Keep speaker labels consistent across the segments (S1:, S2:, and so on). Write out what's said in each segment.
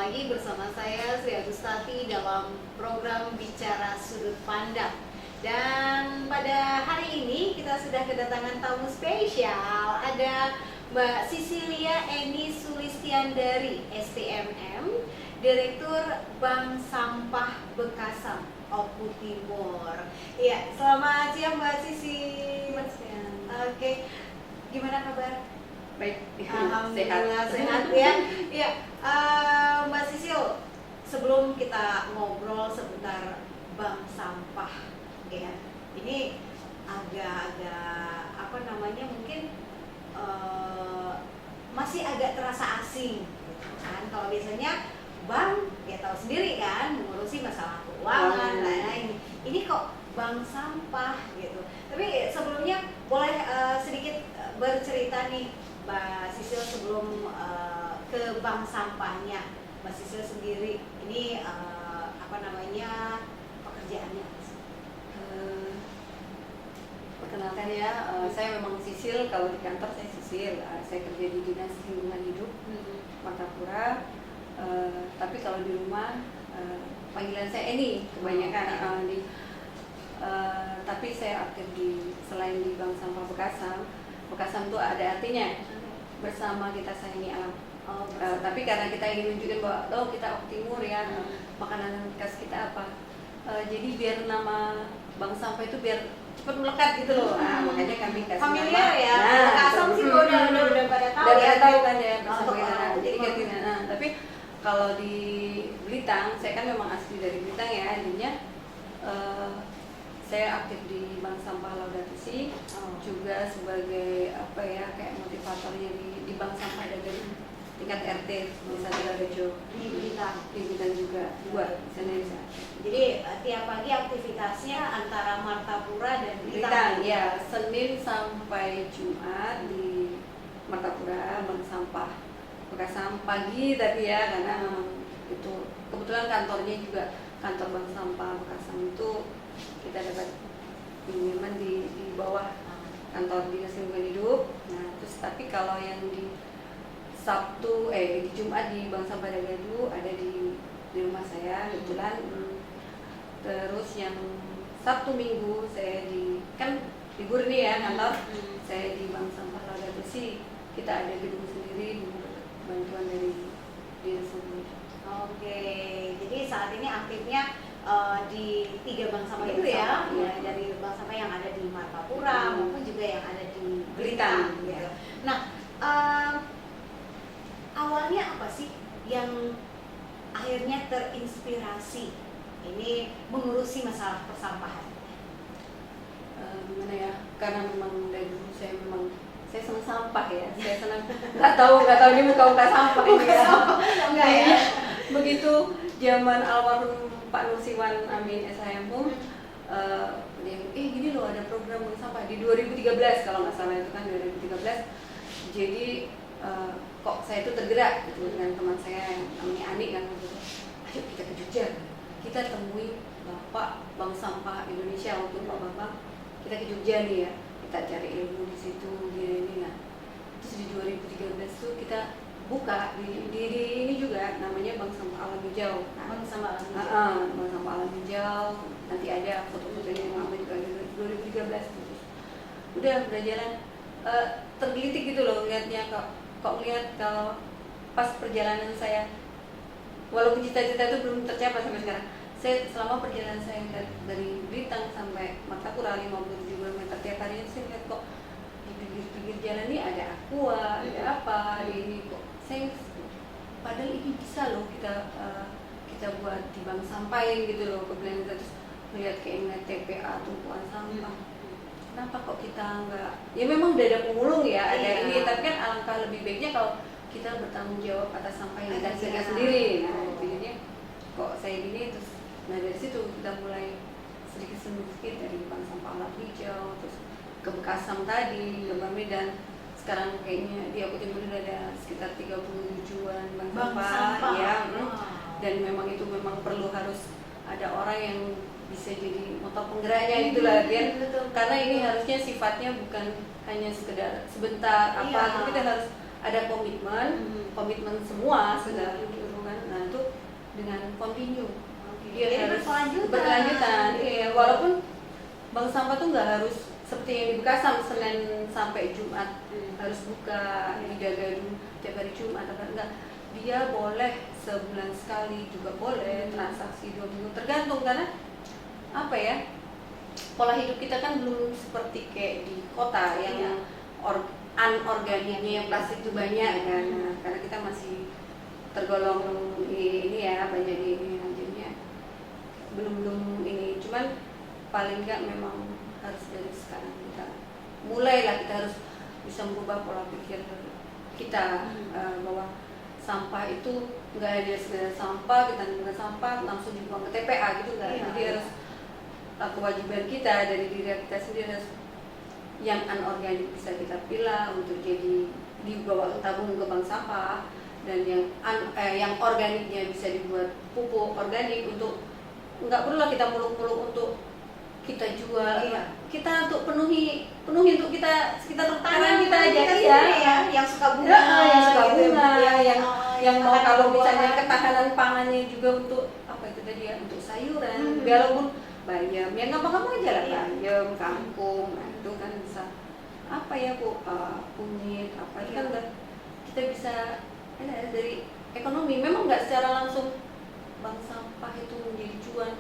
S1: lagi bersama saya Sri Agustati dalam program Bicara Sudut Pandang. Dan pada hari ini kita sudah kedatangan tamu spesial. Ada Mbak Sisilia Eni Sulistiandari, STMM, Direktur Bank Sampah Bekasam, Oku Timur. Iya, selamat siang Mbak Sisi.
S2: Selamat siang.
S1: Oke, gimana kabar?
S2: Baik,
S1: Alhamdulillah sehat ya. Iya, Mbak Sisil, sebelum kita ngobrol seputar bank sampah, ya, ini agak-agak apa namanya mungkin masih agak terasa asing, gitu kan? Kalau biasanya bank ya tahu sendiri kan, mengurusi masalah keuangan, nah ini kok bank sampah gitu. Tapi sebelumnya boleh sedikit bercerita nih Mbak Sisil sebelum ke bank sampahnya. Mbak Sisil sendiri ini apa namanya pekerjaannya apa sih?
S2: Perkenalkan ya, saya memang Sisil. Kalau di kantor saya Sisil. Saya kerja di Dinas Lingkungan Hidup Martapura. Tapi kalau di rumah panggilan saya Eni kebanyakan. Tapi saya aktif selain di Bank Sampah Bekasam. Bekasam itu ada artinya bersama kita sayangi alam. Tapi karena kita ingin menunjukkan bahwa kita Oku Timur ya, makanan khas kita apa. Jadi biar nama Bank Sampah itu biar cepat melekat gitu loh. Makanya kami kasih
S1: familiar
S2: nama.
S1: ya. Bekasam sih udah pada tahu ya.
S2: Tahu kan ya. Jadi ganti. Tapi kalau di Blitar, saya kan memang asli dari Blitar ya, jadinya saya aktif di Bank Sampah Laudato Si, juga sebagai apa ya kayak motivatornya di Bank Sampah dari tingkat RT Desa Tegalrejo
S1: Di Blitar
S2: juga dua di sana bisa.
S1: Jadi tiap pagi aktivitasnya antara Martapura dan
S2: Blitar ya, Senin sampai Jumat di Martapura Bank Sampah Bekasam pagi tapi ya, karena memang itu kebetulan kantornya juga kantor Bank Sampah Bekasam itu kita dapat pengiriman di bawah kantor Dinas Lingkungan Hidup. Nah terus tapi kalau yang di di Jumat di Bank Sampah Dagadu ada di rumah saya kebetulan. Terus yang Sabtu Minggu saya kan libur nih ya kantor, saya di Bank Sampah Laudato Si. Kita ada gedung sendiri menurut bantuan dari Dinas Lingkungan Hidup.
S1: Oke, jadi saat ini aktifnya di 3 bank sampah itu ya, dari bank sampah yang ada di Martapura maupun juga yang ada di Blitar. Gitu. Nah, awalnya apa sih yang akhirnya terinspirasi ini mengurusi masalah persampahan?
S2: Gimana ya? Karena memang dari dulu saya senang sampah ya. Saya senang nggak tahu ini muka sampah ini ya.
S1: Enggak ya?
S2: Begitu zaman almarhum Pak Nursiwan Amin SHM dia gini loh ada program bank sampah di 2013 kalau nggak salah itu kan 2013. Jadi kok saya itu tergerak gitu dengan teman saya yang namanya Ani kan gitu. Ayo kita ke Jogja, kita temui Bapak Bank Sampah Indonesia waktu Pak Bambang. Kita ke Jogja nih ya, kita cari ilmu di situ ini. Nah terus di 2013 tuh kita buka di ini juga namanya Bank Sampah Alam Hijau.
S1: Bank Sampah Alam Hijau.
S2: Bank Sampah Alam Hijau. Nanti ada foto-fotonya yang lama juga di 2013 terus. Udah berjalan tergelitik gitu loh ngeliatnya kok ngeliat kalau pas perjalanan saya walaupun cita-cita itu belum tercapai sampai sekarang. Saya selama perjalanan saya dari Blitar sampai Martapura 57 km tiap hari saya lihat kok di pinggir jalan ini ada aqua, ada apa ini kok saya padahal ini bisa loh kita buat di bank sampah gitu loh kemudian terus melihat kayak TPA tumpuan sampah. Kenapa kok kita enggak? Ya memang udah ada pemulung ya, ada ini tapi kan alangkah lebih baiknya kalau kita bertanggung jawab atas sampah yang kita hasilkan sendiri. Nah, jadinya kok saya gini terus dari situ kita mulai sedikit dari Bank Sampah Alam Hijau terus ke Bekasam tadi, ke Medan. Sekarang kayaknya di Oku Timur ada sekitar 37-an bank sampah ya. Dan memang itu perlu harus ada orang yang bisa jadi motor penggeraknya itulah kan. Karena ini harusnya sifatnya bukan hanya sekedar sebentar tapi kita harus ada komitmen semua segala gitu kan. Nah itu dengan continue. Dia
S1: Jadi
S2: harus
S1: berkelanjutan.
S2: Iya, walaupun bank sampah tuh nggak harus seperti yang di Bekasam Senin sampai Jumat harus buka, dijaga dulu tiap hari Jumat atau enggak. Dia boleh sebulan sekali juga boleh, transaksi 2 minggu tergantung, karena apa ya, pola hidup kita kan belum seperti kayak di kota yang anorganiknya yang plastik itu banyak kan. Nah, karena kita masih tergolong ini ya, banyak di ini, jadinya belum ini. Cuman paling enggak memang harus dari sekarang kita mulailah, kita harus bisa merubah pola pikir kita bahwa sampah itu nggak ada sekedar sampah, kita nggak sampah langsung dibuang ke TPA gitu nggak. Jadi harus kewajiban kita dari diri kita sendiri, harus yang anorganik bisa kita pilah untuk jadi dibawa tabung ke bank sampah, dan yang organiknya bisa dibuat pupuk organik. Untuk nggak perlu lah kita muluk-muluk untuk kita jual, kita untuk penuhi untuk kita tangan kita aja ya,
S1: yang suka bunga,
S2: yang mau kalau misalnya ketahanan pangannya juga untuk apa itu tadi ya, untuk sayuran, walaupun bayam, yang gampang-gampang aja lah, bayam, kangkung, nah itu kan bisa apa ya Bu, kunyit, apa itu kan udah kita bisa dari ekonomi. Memang nggak secara langsung bank sampah itu menjadi cuan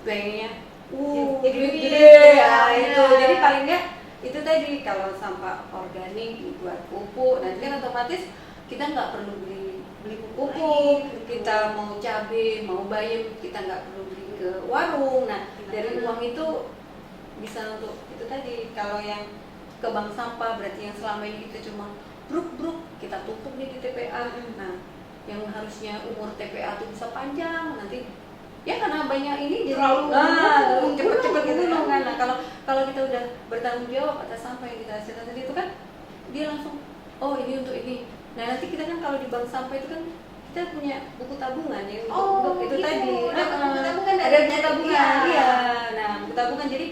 S2: kayaknya gede ya itu. Jadi paling nggak itu tadi, kalau sampah organik dibuat pupuk, nanti kan otomatis kita nggak perlu beli pupuk, kita mau cabai, mau bayam, kita nggak perlu beli ke warung. Nah dari uang itu bisa untuk itu tadi. Kalau yang ke bank sampah berarti yang selama ini kita cuma bruk kita tumpuk nih di TPA. Nah yang harusnya umur TPA itu bisa panjang, nanti ya karena banyak ini jadi cepet-cepet gitu kan. Nah kalau kita udah bertanggung jawab atas sampah yang kita hasilkan tadi itu kan, dia langsung ini untuk ini. Nah nanti kita kan kalau di bank sampah itu kan kita punya buku tabungan ya untuk itu
S1: gitu.
S2: tadi.
S1: Buku tabungan
S2: Ada buku tabungan, iya. Nah buku tabungan, jadi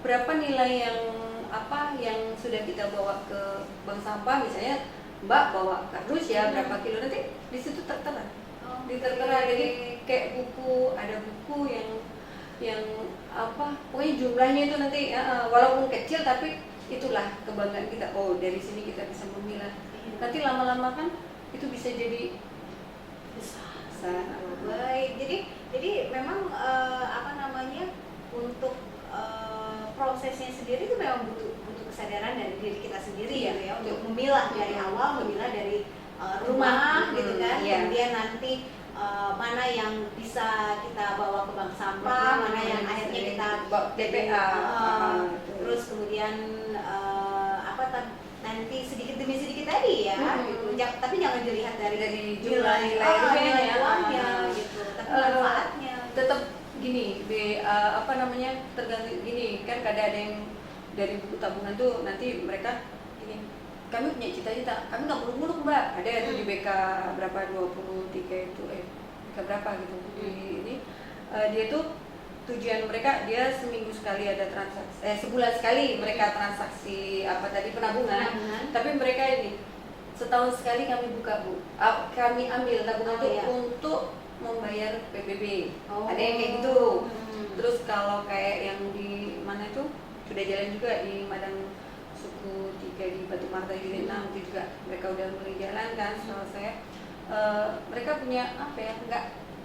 S2: berapa nilai yang sudah kita bawa ke bank sampah, misalnya Mbak bawa kardus ya berapa kilo, nanti di situ tertera. Jadi kayak buku, ada buku yang apa, pokoknya jumlahnya itu nanti walaupun kecil tapi itulah kebanggaan kita. Dari sini kita bisa memilah. Nanti lama-lama kan itu bisa jadi besar.
S1: Baik, jadi memang untuk prosesnya sendiri itu memang butuh kesadaran dari diri kita sendiri ya, untuk memilah dari awal, memilah dari rumah gitu kan. Kemudian nanti mana yang bisa kita bawa ke bank sampah, mana yang akhirnya kita
S2: bawa TPA,
S1: terus kemudian nanti sedikit demi sedikit tadi ya, gitu. Tapi jangan dilihat dari
S2: jumlah
S1: nilai uangnya gitu, tapi manfaatnya.
S2: Tetap gini, tergantung gini kan, kadang ada yang dari buku tabungan tuh nanti mereka gini, kami punya cita-cita, kami nggak muluk-muluk Mbak, ada itu di BK berapa 23 itu BK berapa gitu di ini, dia tuh tujuan mereka, dia seminggu sekali ada transaksi, sebulan sekali mereka transaksi penabungan. Tapi mereka ini setahun sekali kami buka kami ambil tabungan untuk membayar PBB. Ada yang kayak gitu. Terus kalau kayak yang di mana itu sudah jalan juga di Madang Suku 3 di Batu Marta Unit 6 itu juga mereka udah mulai jalan kan. Setelah saya mereka punya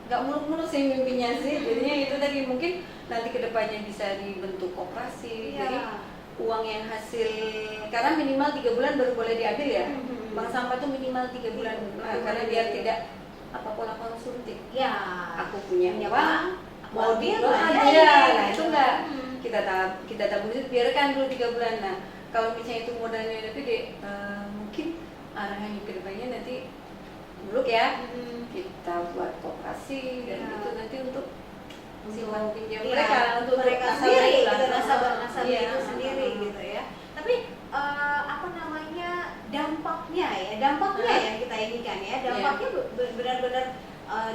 S2: nggak muluk-muluk sih mimpinya sih. Jadinya itu tadi, mungkin nanti kedepannya bisa dibentuk koperasi. Jadi uang yang hasil, karena minimal 3 bulan baru boleh diambil ya. Bank sampah tuh minimal 3 bulan. Karena biar tidak pola konsumtif.
S1: Ya,
S2: aku punya uang,
S1: mobil
S2: aja. Nah itu enggak. Kita tabung itu biarkan dulu 3 bulan. Nah kalau misalnya itu modalnya udah gede, mungkin arahannya kedepannya nanti dulu ya kita buat koperasi dan itu nanti untuk simpan pinjam untuk
S1: mereka sendiri, gitu, nasabah itu sendiri gitu ya. Tapi dampaknya yang kita inginkan ya, dampaknya benar-benar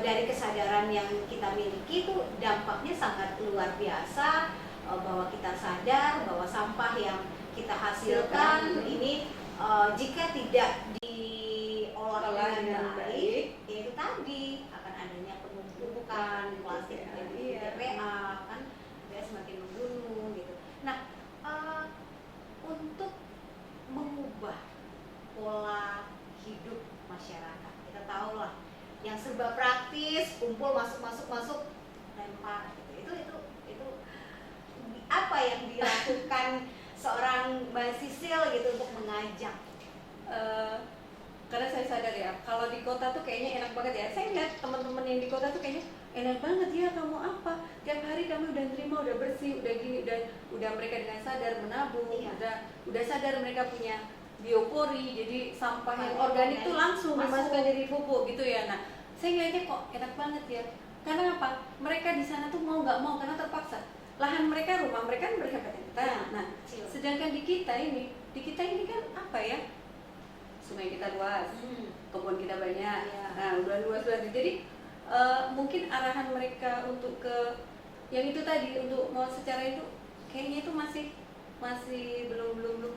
S1: dari kesadaran yang kita miliki itu dampaknya sangat luar biasa, bahwa kita sadar bahwa sampah yang kita hasilkan ini jika tidak diolah dengan baik, yaitu tadi akan adanya penumpukan dimasukkan plastik
S2: ya.
S1: jadi
S2: Iya.
S1: TPA kan ya semakin membunuh gitu. Nah untuk mengubah pola hidup masyarakat kita tahu lah yang serba praktis kumpul masuk lempar gitu itu apa yang dilakukan seorang Mbak Sisil gitu untuk mengajak?
S2: Karena saya sadar ya, kalau di kota tuh kayaknya enak banget ya. Saya lihat teman-teman yang di kota tuh kayaknya enak banget ya. Kamu apa? Tiap hari kami udah terima, udah bersih, udah gini, udah mereka dengan sadar menabung, udah sadar mereka punya biopori. Jadi sampah yang organik tuh langsung dimasukkan jadi pupuk gitu ya. Nah, saya ngeliatnya kok enak banget ya. Karena apa? Mereka di sana tuh mau nggak mau karena terpaksa. Lahan mereka, rumah mereka berhempet-hempetan. Nah, sedangkan di kita ini kan apa ya? Sungai kita luas, kebun kita banyak, nah udah luas. Jadi mungkin arahan mereka untuk ke yang itu tadi untuk mau secara itu kayaknya itu masih belum.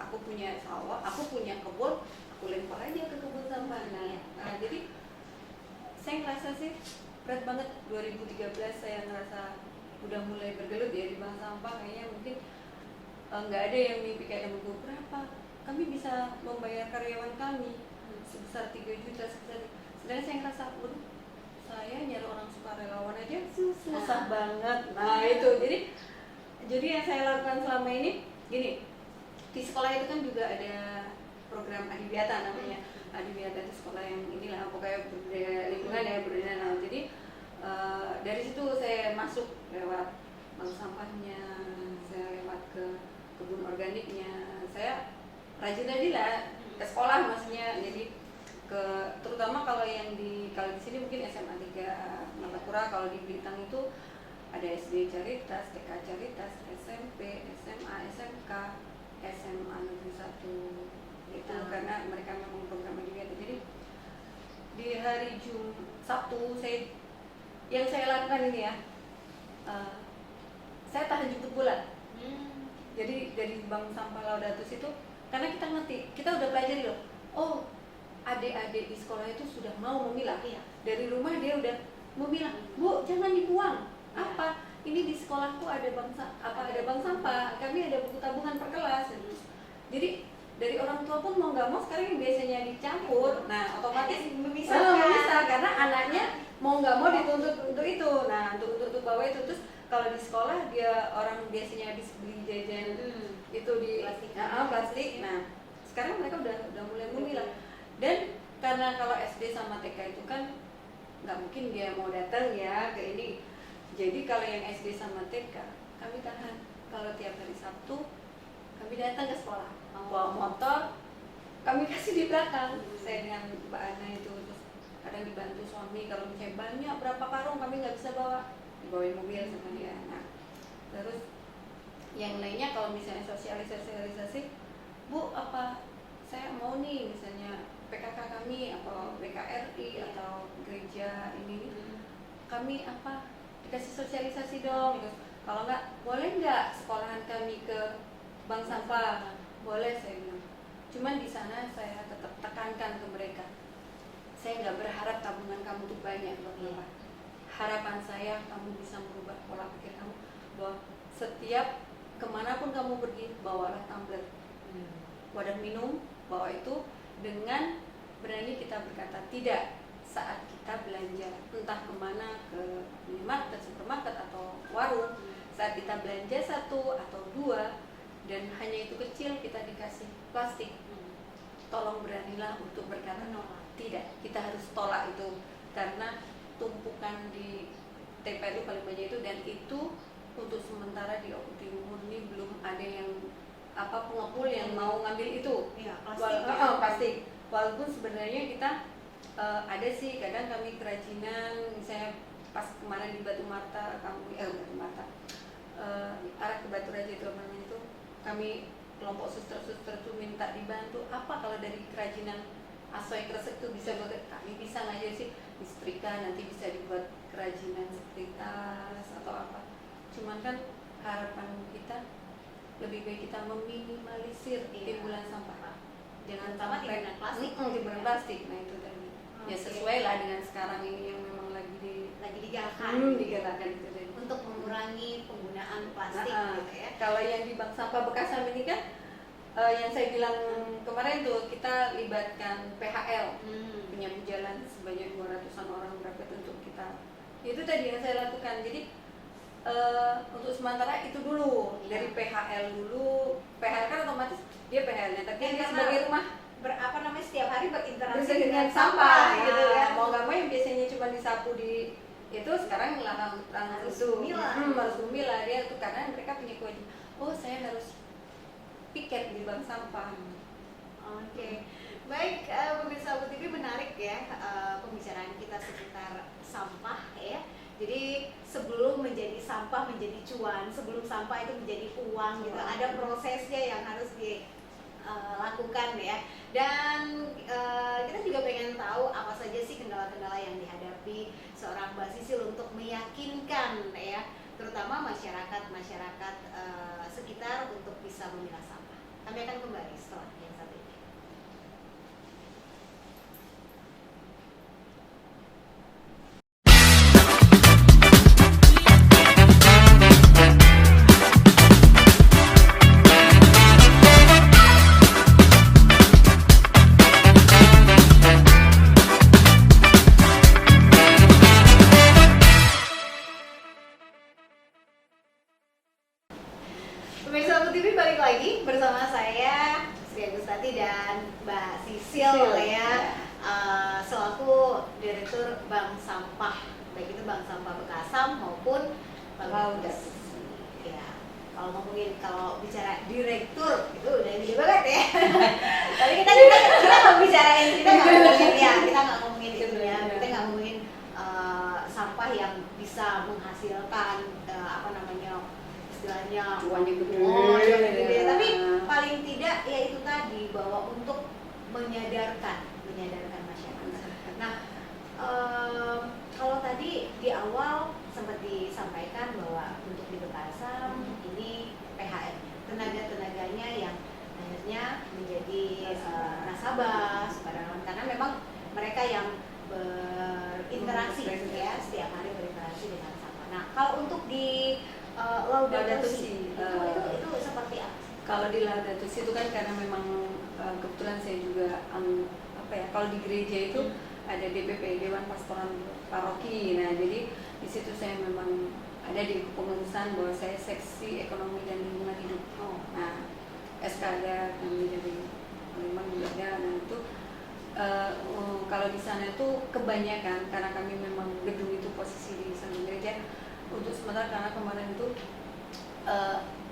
S2: Aku punya sawah, aku punya kebun, aku lempar aja ke kebun sampah. Nah, jadi saya ngerasa sih berat banget 2013 saya ngerasa udah mulai bergelut ya di bank sampah. Kayaknya mungkin nggak ada yang mimpi kayak temenku, berapa kami bisa membayar karyawan kami sebesar 3 juta sedangkan saya ngerasa, saya nyari orang sukarelawan aja susah banget. Nah itu jadi yang saya lakukan selama ini gini, di sekolah itu kan juga ada program Adiwiata namanya. Adiwiata itu sekolah yang inilah pokoknya budaya lingkungan ya, budaya. Nah, jadi dari situ saya masuk lewat bank sampahnya, saya lewat ke kebun organiknya, saya rajin lah ke sekolah maksudnya. Jadi terutama kalau di sini mungkin SMA 3 Martapura, kalau di Bintang itu ada SD Caritas, TK Caritas, SMP, SMA, SMK, SMA Negeri 1 itu karena mereka memang program Adiwiata. Jadi di hari Sabtu yang saya lakukan ini ya, saya tahan jemput bulan. Jadi dari Bank Sampah Laudatus itu karena kita ngerti, kita udah pelajari loh. Oh, adik-adik di sekolah itu sudah mau memilah. Dari rumah dia udah memilah. Bu, jangan dibuang. Apa? Ini di sekolahku ada bank sampah. Kami ada buku tabungan per kelas. Jadi dari orang tua pun mau nggak mau sekarang yang biasanya dicampur. Nah, otomatis memisah karena anaknya mau nggak mau dituntut untuk itu. Nah, untuk bawa itu. Terus kalau di sekolah dia orang biasanya habis beli jajan itu di plastik. Nah, sekarang mereka udah mulai memilah. Dan karena kalau SD sama TK itu kan nggak mungkin dia mau datang ya ke ini. Jadi kalau yang SD sama TK kami tahan. Kalau tiap hari Sabtu kami datang ke sekolah, bawa motor, kami kasih di belakang. Saya dengan Mbak Ana itu terus kadang dibantu suami kalau misalnya banyak berapa karung kami nggak bisa bawa, dibawain mobil sama dia. Nah, terus yang lainnya kalau misalnya sosialisasi, Bu, apa saya mau nih misalnya PKK kami atau BKRI atau gereja ini kami apa dikasih sosialisasi dong. Terus, kalau nggak boleh nggak sekolahan kami ke bank sampah? Boleh, saya bilang. Cuman di sana saya tetap tekankan ke mereka, saya nggak berharap tabungan kamu tuh banyak loh. Harapan saya kamu bisa merubah pola pikir kamu bahwa setiap kemanapun kamu pergi bawalah tumbler, wadah minum, bawa itu dengan berani kita berkata tidak saat kita belanja entah kemana, ke minimarket, supermarket atau warung. Saat kita belanja 1 atau 2 dan hanya itu kecil kita dikasih plastik, tolong beranilah untuk berkata tidak, kita harus tolak itu karena tumpukan di TPA itu paling banyak itu, dan itu untuk sementara di Oku Timur ini belum ada yang pengepul yang mau ngambil itu plastik. Walaupun sebenarnya kita ada sih kadang kami kerajinan, misalnya pas kemarin di Batu Marta arah ke Batu Raja itu namanya itu, kami kelompok suster-suster tuh minta dibantu apa kalau dari kerajinan asoy kresek tuh bisa kami bisa nggak aja sih disetrika, nanti bisa dibuat kerajinan seperti tas atau apa. Cuman kan harapan kita lebih baik kita meminimalisir timbulan sampah, jangan sampai timbulan plastik. Nah itu tadi ya sesuai lah dengan sekarang ini yang memang lagi
S1: lagi digalakkan
S2: digalakkan gitu deh.
S1: untuk mengurangi penggunaan plastik gitu ya.
S2: Kalau yang di bank sampah Bekasam ini kan yang saya bilang kemarin tuh kita libatkan PHL penyapu jalan sebanyak 200-an orang berapa untuk kita. Itu tadi yang saya lakukan. Jadi untuk sementara itu dulu dari PHL dulu. PHL kan otomatis dia PHL-nya, tapi dia sebagai rumah
S1: setiap hari berinteraksi
S2: dengan sampah gitu ya. Mau nggak mau yang biasanya cuma disapu di itu sekarang
S1: harus
S2: memilah dia tuh karena mereka punya kewajiban. Oh saya harus piket di bank sampah.
S1: Oke. Baik, pemirsa Abu TV, menarik ya pembicaraan kita seputar sampah ya. Jadi sebelum menjadi sampah menjadi cuan, sebelum sampah itu menjadi uang gitu, ada prosesnya yang harus dilakukan ya. Dan kita juga pengen tahu apa saja sih kendala-kendala yang dihadapi seorang Mbak Sisil untuk meyakinkan ya, terutama masyarakat sekitar untuk bisa memilah sampah. Kami akan kembali setelah yang satu ini. Pemirsa Abu TV, balik lagi bersama saya Sri Agustati dan Mbak Sisil ya, selaku Direktur Bank Sampah, baik itu Bank Sampah Bekasam maupun Bank Laudas. Ya, kalau bicara direktur itu udah gede banget ya. Tapi kita nggak bicarain, kita nggak ngomongin itu ya, kita nggak ngomongin sampah yang bisa menghasilkan istilahnya
S2: Uangnya gede.
S1: Tapi paling tidak ya itu tadi, bahwa untuk menyadarkan masyarakat. Nah, kalau tadi di awal sempat disampaikan bahwa untuk di Bekasam ini PHL, tenaga-tenaganya yang akhirnya menjadi nasabah sukarelawan, karena memang mereka yang berinteraksi ya, setiap hari berinteraksi dengan sampah. Nah, kalau untuk di Laudato Si itu seperti apa?
S2: Kalau di Laudato Si itu kan karena memang kebetulan saya juga kalau di gereja itu ada DPP, Dewan Pastoral Paroki. Nah, jadi di situ saya memang ada di kepengurusan bahwa saya seksi ekonomi dan lingkungan hidup. Nah, SK ada, kami jadi memang juga ada. Nah, itu kalau di sana itu kebanyakan karena kami memang gedung itu posisi di samping gereja. Untuk sementara karena kemarin itu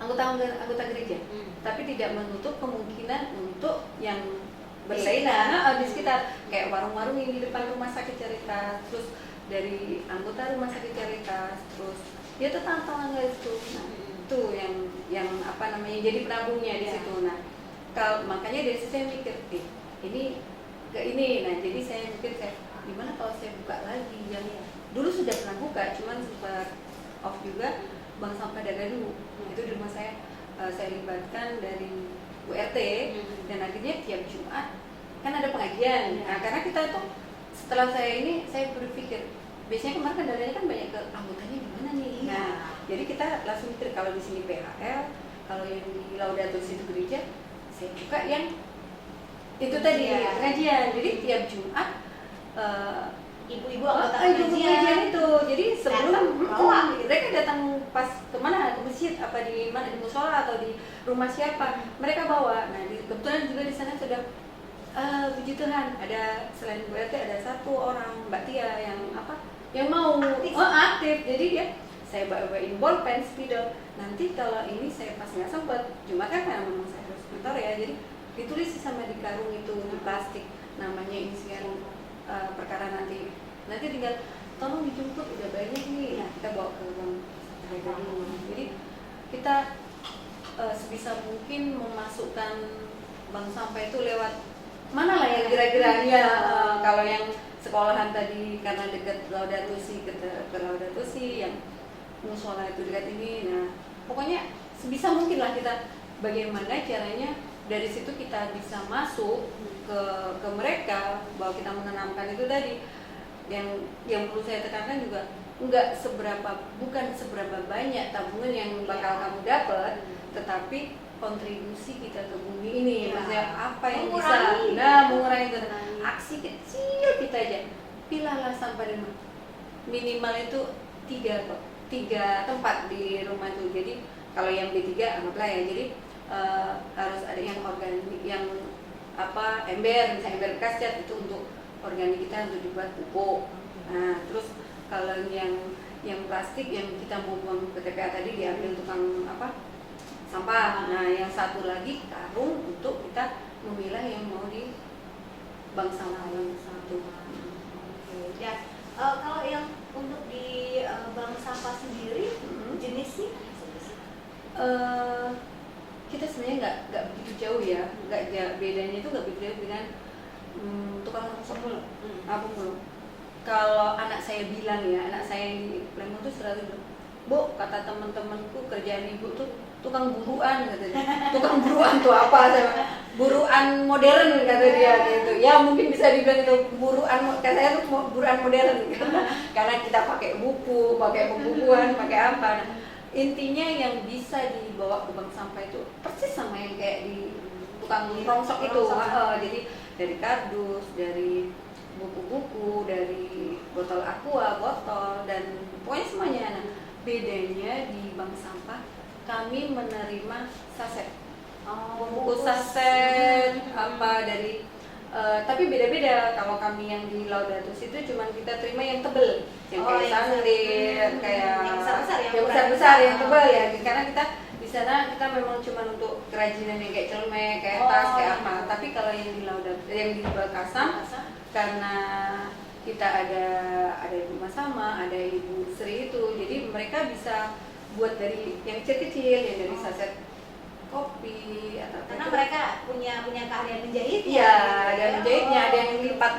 S2: anggota gereja, tapi tidak menutup kemungkinan untuk yang bersaingan di sekitar, kayak warung-warung yang di depan rumah sakit Caritas, terus dari anggota rumah sakit Caritas, terus dia tuh tantangan itu. Nah, itu yang jadi penabungnya di situ. Nah, makanya dari situ saya mikir, ini, nah jadi saya mikir gimana kalau saya buka lagi yang dulu sudah pernah buka, cuman sempat off juga bank sampah dulu. Itu di rumah saya libatkan dari URT dan akhirnya tiap Jumat kan ada pengajian. Nah, karena kita tuh setelah saya berpikir biasanya kemarin kan dananya kan banyak ke anggotanya gimana nih. Nah, jadi kita langsung mikir kalau di sini PHL, kalau yang di Laudato Si itu gereja, saya buka yang itu tadi pengajian. Jadi tiap Jumat
S1: ibu-ibu anggota pengajian
S2: itu, jadi sebelum mereka datang pas kemana, ke masjid apa di mana, di musola atau di rumah siapa, mereka bawa. Nah, kebetulan juga di sana sudah puji Tuhan ada selain Bu RT ada satu orang Mbak Tia yang mau aktif. Jadi dia saya bawain bolpen, spidol. Nanti kalau ini saya pas nggak sempat Jumat kan karena memang saya harus kantor ya, jadi ditulis sama di karung itu di plastik namanya ini sekian perkara nanti tinggal tolong dijemput, udah banyak nih. Nah, kita bawa ke ruang harga dulu. Jadi kita sebisa mungkin memasukkan bank sampah itu lewat mana lah yang kira-kira kalau yang sekolahan tadi karena dekat Laudato Si ke Laudato Si, yang musola itu dekat ini. Nah, pokoknya sebisa mungkin lah kita bagaimana caranya dari situ kita bisa masuk ke mereka, bahwa kita menanamkan itu tadi yang perlu saya tekankan juga bukan seberapa banyak tabungan yang bakal kamu dapat, tetapi kontribusi kita ke bumi ini, maksudnya apa yang mengurangi itu. Aksi kecil kita aja, pilahlah sampah di rumah. Minimal itu 3 tempat di rumah itu. Jadi kalau yang B3 anggaplah ya, jadi harus ada yang organik, yang ember, misalnya ember bekas cat itu untuk organik kita untuk dibuat pupuk. Nah, terus kalau yang plastik yang kita mau buang ke TPA tadi diambil tukang sampah. Nah, yang satu lagi karung untuk kita memilah yang mau di bank sampah yang satu.
S1: Ya, kalau yang untuk di bank sampah sendiri jenisnya
S2: kita sebenarnya nggak begitu jauh ya, bedanya itu nggak begitu jauh dengan tukang pemulung. Kalau anak saya bilang ya, anak saya yang di Plembon tuh selalu bilang, Bu, kata teman-temanku kerjaan ibu tuh tukang buruan katanya. Tukang buruan tuh apa? Buruan modern kata dia gitu. Ya mungkin bisa dibilang itu buruan, kata saya tuh buruan modern gitu. Karena kita pakai buku, pakai pembukuan, pakai apa. Nah, intinya yang bisa dibawa ke bank sampah itu persis sama yang kayak di tukang rongsok itu. Jadi dari kardus, dari buku-buku, dari botol aqua, botol, dan pokoknya semuanya. Nah, bedanya di bank sampah kami menerima saset, buku saset dari tapi beda-beda. Kalau kami yang di Laudatus itu cuma kita terima yang tebel, yang kayak sandir, kayak yang besar-besar, yang tebel ya. Karena kita di sana kita memang cuma untuk kerajinan yang kayak celemek, kayak tas, kayak apa. Tapi kalau yang di Laudatus, yang di Bakasam, karena kita ada Ibu Masama, ada Ibu Sri itu, jadi mereka bisa buat dari yang kecil-kecil, yang dari saset kopi atau
S1: karena mereka punya keahlian menjahitnya.
S2: Iya, ada menjahitnya, ada yang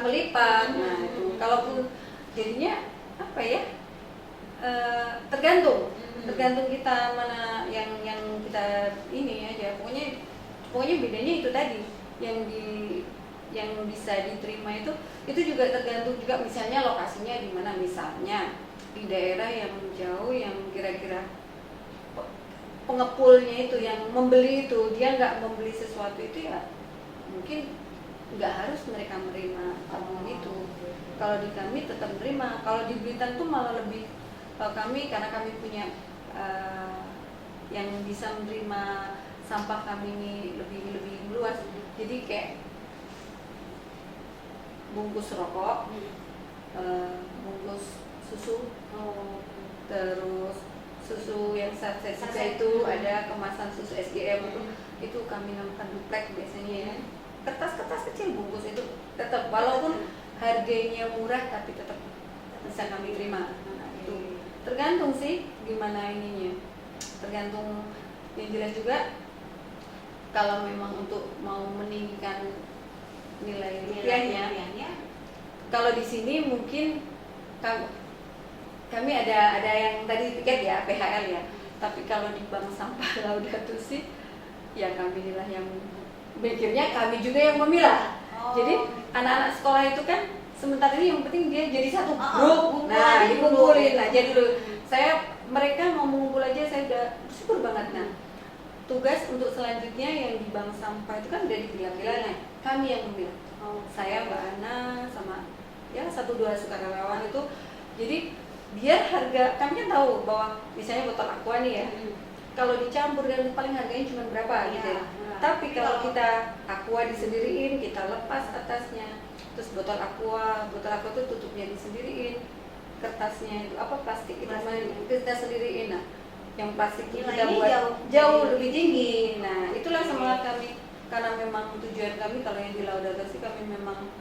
S2: melipat. Nah, itu kalaupun jadinya apa ya? Tergantung kita mana yang kita ini aja. Pokoknya bedanya itu tadi, yang bisa diterima itu juga tergantung juga misalnya lokasinya di mana. Misalnya di daerah yang jauh, yang kira-kira pengepulnya itu, yang membeli itu, dia nggak membeli sesuatu itu, ya mungkin nggak harus mereka menerima tabungan itu. Kalau di kami tetap menerima. Kalau di Blitar tuh malah lebih, kami karena kami punya yang bisa menerima sampah kami ini lebih luas. Jadi kayak bungkus rokok, bungkus susu, terus susu yang saset itu ada kemasan susu SGM itu kami namakan duplek biasanya ya. Kertas kecil bungkus itu tetap, walaupun harganya murah tapi tetap bisa kami terima. Nah, itu tergantung sih gimana ininya, tergantung. Yang jelas juga kalau memang untuk mau meninggikan nilai rupiahnya, kalau di sini mungkin kami ada yang tadi tiket ya, PHL ya. Tapi kalau di bank sampah Laudatus sih, ya kami lah yang mikirnya, kami juga yang memilah. Jadi anak-anak sekolah itu kan sementara ini yang penting dia jadi satu grup. Nah, dikumpulin aja dulu. Mereka mau mengumpul aja, saya udah bersyukur banget. Nah, tugas untuk selanjutnya yang di bank sampah itu kan udah dipilah-pilahnya, kami yang memilah. Saya, Mbak Ana, sama ya 1-2 sukarelawan itu. Jadi biar harga, kami kan tahu bahwa misalnya botol aqua nih ya, kalau dicampur dan paling harganya cuma berapa gitu ya. Tapi kalau kita aqua disendiriin, kita lepas atasnya, terus botol aqua itu tutupnya disendiriin, kertasnya itu plastik itu kita sendiriin. Nah, yang plastik itu kita buat jauh lebih tinggi. Nah, itulah semangat kami, karena memang tujuan kami kalau yang di Laudatus kami memang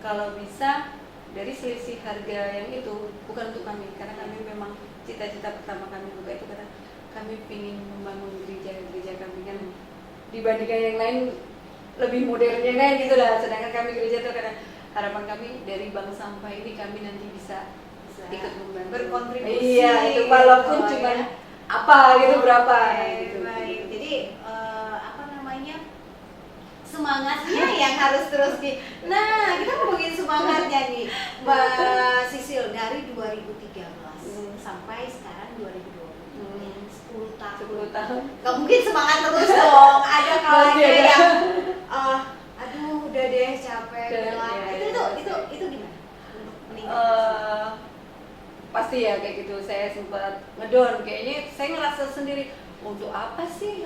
S2: kalau bisa dari selisih harga yang itu bukan untuk kami, karena kami memang cita-cita pertama kami buka itu karena kami ingin membangun gereja kami kan dibandingkan yang lain lebih modernnya kan gitu lah. Sedangkan kami gereja itu karena harapan kami dari bank sampah ini kami nanti bisa ikut membantu,
S1: berkontribusi.
S2: Iya, itu walaupun cuma berapa gitu.
S1: Baik. Jadi semangatnya yang harus terus nah kita ngomongin semangatnya nih Mbak Sisil dari 2013 sampai sekarang 2020 10 tahun.
S2: 10 tahun.
S1: Gak mungkin semangat terus dong. Ada kalanya yang aduh udah deh capek udah. Itu gimana untuk meningkatkan?
S2: Pasti ya kayak gitu. Saya sempat ngedon kayaknya saya ngerasa sendiri untuk apa sih?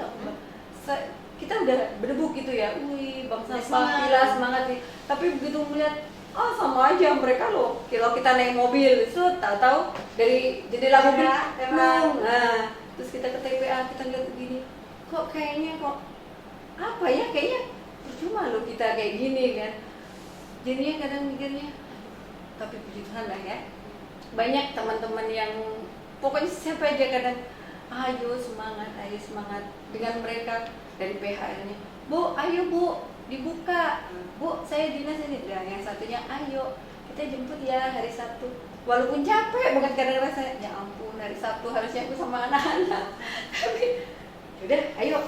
S2: Kita udah berdebuk gitu ya. Wih, bangsa gila semangat nih. Tapi begitu melihat sama aja mereka loh. Kalau kita naik mobil, itu tahu-tahu dari jendela mobil, nah, terus kita ke TPA kita lihat begini, kok apa ya kayaknya percuma loh kita kayak gini kan. Jadinya kadang mikirnya, tapi puji Tuhan lah ya. Banyak teman-teman yang pokoknya siapa aja kadang, ayo semangat dengan mereka dari PHR-nya. Bu, ayo Bu, dibuka. Bu, saya dinas ini. Dan yang satunya, ayo kita jemput ya hari Sabtu. Walaupun capek, bukan kadang rasa, ya ampun hari Sabtu harusnya aku sama anak-anak. Tapi udah, ayo.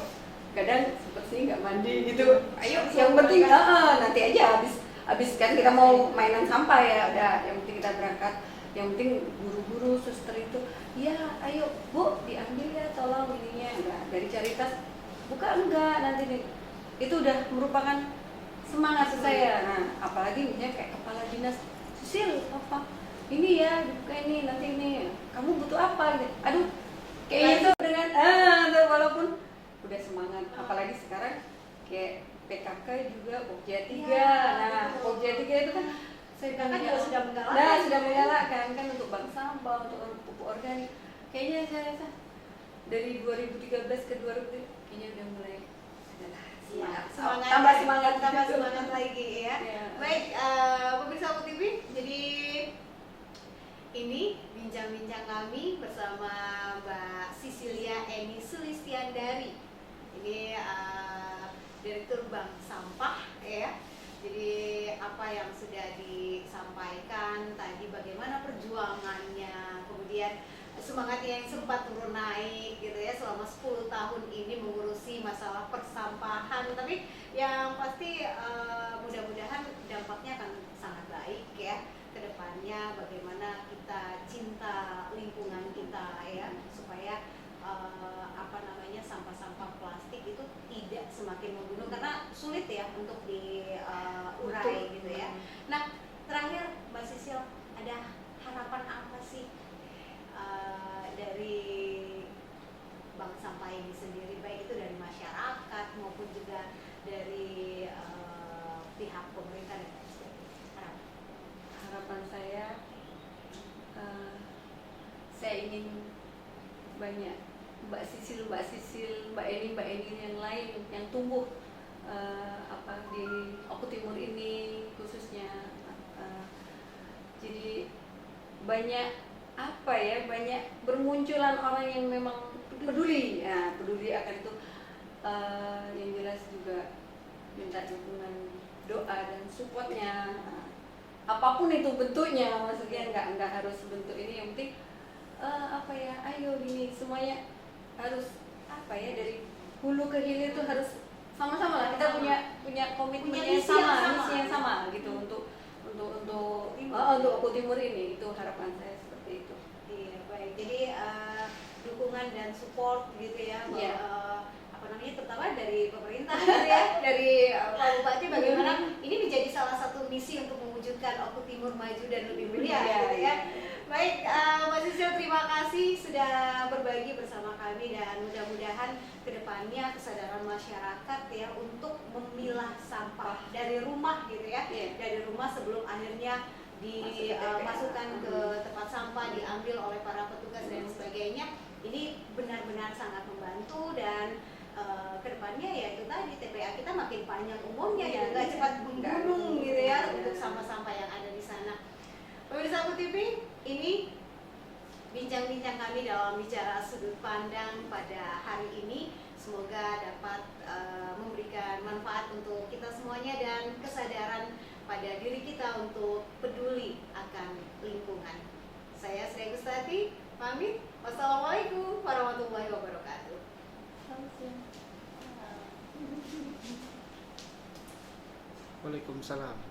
S2: Kadang seperti nggak mandi gitu. Ayo, yang penting nanti aja habis kan kita mau mainan sampah ya. Udah, yang penting kita berangkat. Yang penting guru-guru suster itu, ya ayo Bu diambil ya tolong ininya. Enggak, dari Caritas buka enggak nanti nih. Itu udah merupakan semangat saya. Nah, apalagi misalnya kayak kepala dinas, Sisil apa ini ya dibuka ini nanti ini kamu butuh apa gitu. Aduh kayaknya itu dengan walaupun udah semangat, apalagi sekarang kayak PKK juga Pokja 3 ya, nah Pokja 3 itu kan saya
S1: kan juga sudah menggalakkan.
S2: Nah, sudah menggalakkan kan untuk bank sampah, untuk pupuk organik. Kayaknya saya rasa dari 2013 ke 2000 kayaknya udah mulai
S1: semangat,
S2: tambah
S1: semangat lagi ya. Baik, pemirsa Aku TV, jadi ini bincang-bincang kami bersama Mbak Sisilia Eni Sulistiandari. Ini Direktur Bank Sampah ya. Jadi apa yang sudah disampaikan tadi, bagaimana perjuangannya, kemudian semangatnya yang sempat turun naik gitu ya selama 10 tahun ini mengurusi masalah persampahan. Tapi yang pasti mudah-mudahan dampaknya akan sangat baik ya ke depannya, bagaimana kita cinta lingkungan kita ya, supaya sampah-sampah plastik itu tidak semakin membunuh, karena sulit ya untuk diurai gitu ya. Nah, terakhir Mbak Sisil, ada harapan apa sih dari bank sampah ini sendiri, baik itu dari masyarakat maupun juga dari pihak pemerintah dan sebagainya?
S2: Harapan saya ingin banyak Mbak Sisil, Mbak Eni yang lain yang tumbuh di Oku Timur ini khususnya. Jadi banyak banyak bermunculan orang yang memang peduli akan itu. Yang jelas juga minta dukungan doa dan supportnya, apapun itu bentuknya, maksudnya nggak harus bentuk ini, yang penting ayo gini semuanya harus dari hulu ke hilir itu harus sama-sama lah, kita punya komitmen yang sama, misi yang sama gitu untuk Oku Timur ini. Itu harapan saya seperti itu.
S1: Iya, baik. Jadi dukungan dan support gitu ya. Terutama dari pemerintah gitu ya, dari Pak Bupati, bagaimana ini menjadi salah satu misi untuk mewujudkan Oku Timur maju dan lebih mulia gitu ya. Baik, Mbak Sisil, terima kasih sudah berbagi bersama kami, dan mudah-mudahan kedepannya kesadaran masyarakat ya untuk memilah sampah dari rumah gitu ya, dari rumah sebelum akhirnya dimasukkan ke tempat sampah, diambil oleh para petugas dan sebagainya. Ini benar-benar sangat membantu, dan kedepannya ya itu tadi TPA kita makin panjang umurnya ya, nggak cepat menggunung gitu ya untuk sampah-sampah yang ada di sana. Pemirsa Aku TV, ini bincang-bincang kami dalam bicara sudut pandang pada hari ini. Semoga dapat memberikan manfaat untuk kita semuanya dan kesadaran pada diri kita untuk peduli akan lingkungan. Saya Sri Gustati, pamit. Wassalamualaikum warahmatullahi wabarakatuh.
S3: Waalaikumsalam.